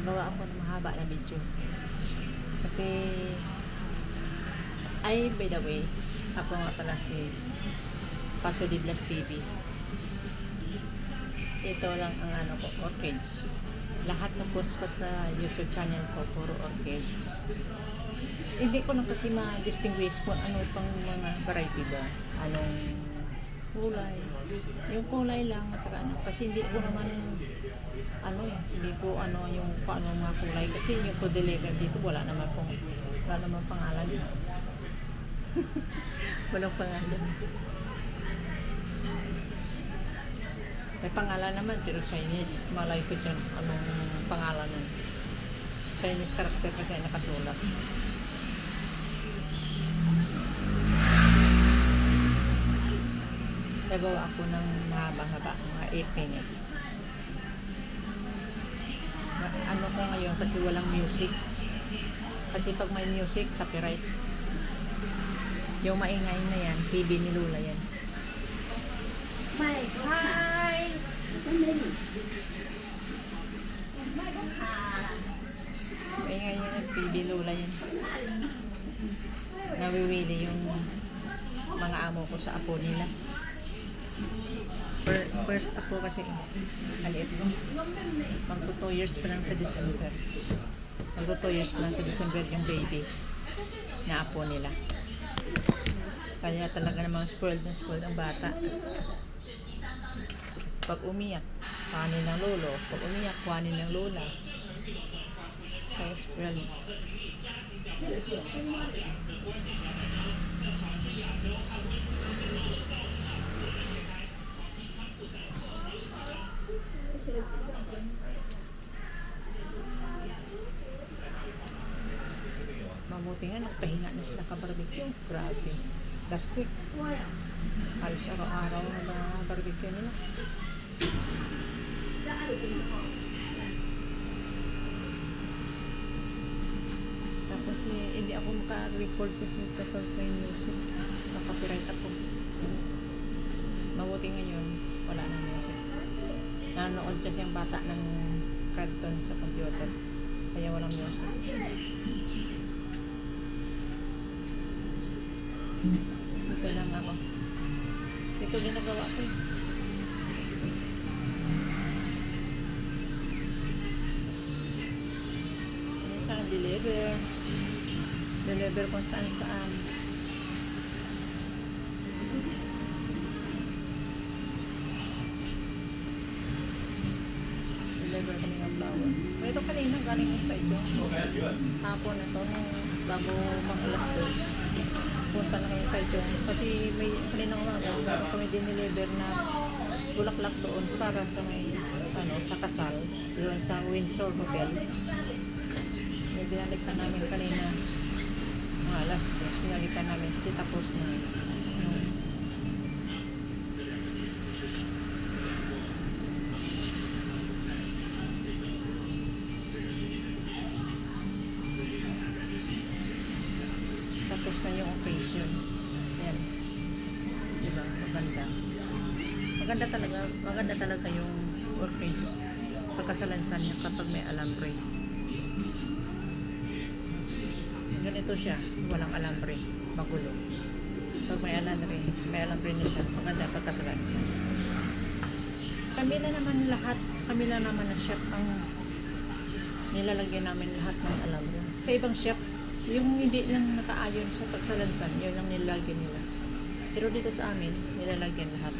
nagawa ako ng mahaba na video. Kasi, by the way, ako nga pala si Paso Diblas TV. Ito lang ang ano ko, orchids. Lahat ng post ko sa YouTube channel ko, puro orchids. Hindi ko lang kasi ma-distinguish kung ano pang mga variety ba. Anong kulay. Yung kulay lang at saka ano. Kasi hindi ko naman hindi ko yung paano mga kulay. Kasi yung ko deliver dito, wala naman pangalan. Walang pangalan. May pangalan naman, pero Chinese. Malay ko dyan anong pangalan nun. Chinese character kasi nakasulat. Nagawa ako ng mahaba-haba, mga 8 minutes. Ano ko ngayon kasi walang music. Kasi pag may music, copyright. Yung maingay na yan, TV ni Lula yan. Hi! Maingay yan ang TV Lula yan. Nawiwili yung mga amo ko sa apo nila. First apo kasi maliit ko. Magto 2 years pa lang sa December. Magto 2 years pa lang sa December yung baby na apo nila. Kaya talaga namang spoiled ang bata. Pag umiyak, kuhanin ng lolo. Pag umiyak, kuhanin ng lola. Kaya spoiled. Mabuti nga, nagpahinga na sila ka-barbecue. Grabe. Last week. Halos araw-araw na barbecue nila. Tapos hindi ako maka-record kasi kapag may music. Naka-copyright ako. Mabuti ngayon, wala nang music. Nanonood kasi yung bata ng cartoon sa computer. Kaya walang music. Ito lang ako. Ito ginagawa ko eh. Minsan deliver kung saan saan. Deliver kami ng flower. Ito kanina galing yung tayo. Hapon na to, bago mag-alas 2. Punta na kami tayo kasi may kanina umaga meron kami dineliver na bulaklak doon para sa may sa kasal doon sa Windsor Hotel. May binalikan namin kanina mga alas 2, binalikan namin kasi tapos na tapos na yung occasion. Ayan. Diba? Maganda. Maganda talaga yung orchids. Pagkasalansan niya kapag may alambre. Ganito siya. Walang alambre. Magulo. Pag may alambre na siya. Maganda pagkasalansan. Kami na naman na chef ang nilalagyan namin lahat ng alambre. Sa ibang chef, yung hindi lang nakaayon sa pagsalansan, yun lang nilalagyan nila. Pero dito sa amin, nilalagyan lahat.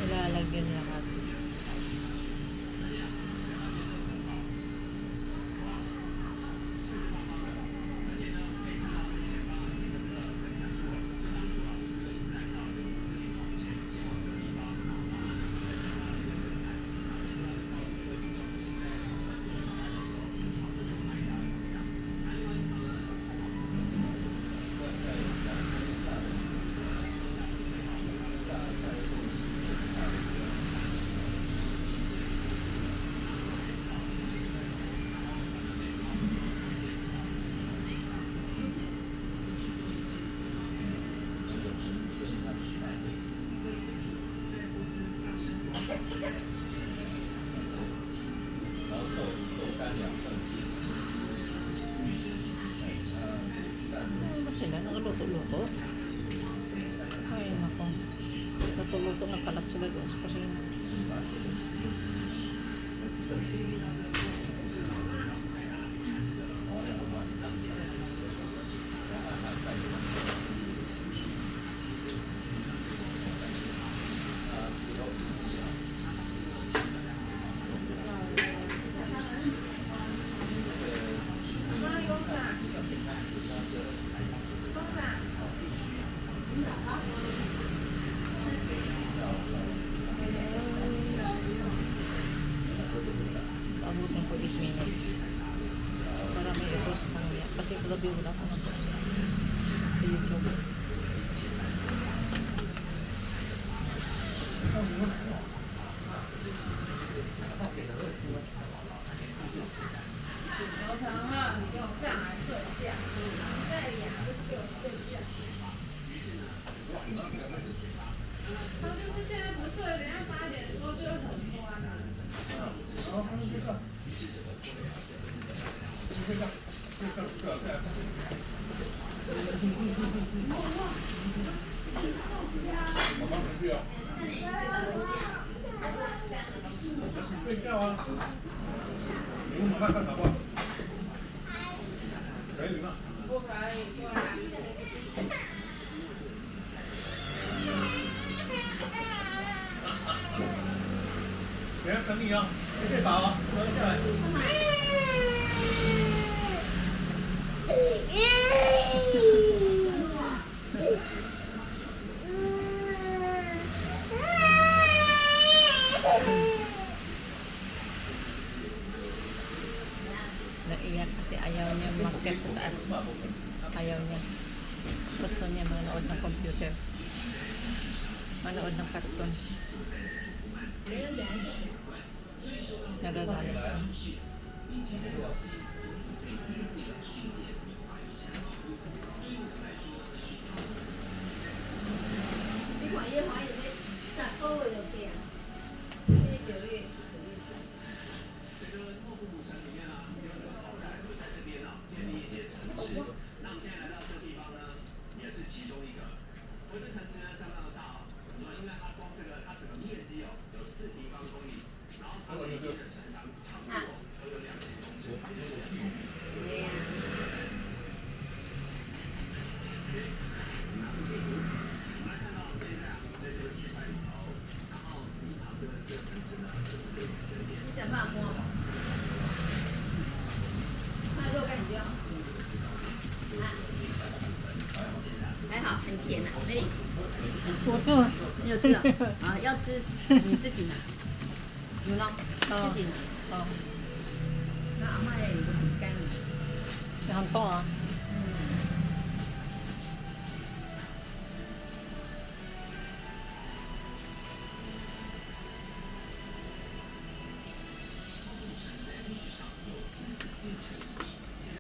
Nilalagyan lahat. po. Ay, nako. Natuluto ng kalat sila doon sa kusina. Abutin ko 8 minutes para may ito sa kanya kasi gabi wala ko na sa YouTube.睡觉啊！你给我妈看好不好？可以吗？不可以，过来。别人等你啊，别睡饱啊，坐下来。Naiyak kasi ayaw niya market sa taas. Ayaw niya. Gusto niya manood ng computer. Manood ng cartoon. Nagagalit siya. 你看伊华也在在购物有变，因为9月。你想办法摸？那肉干你不要。还好，很甜呐、啊。美丽，我做你有吃了啊？要吃你自己拿，有咯，自己拿。哦，那阿妈也有个饼干。很多啊。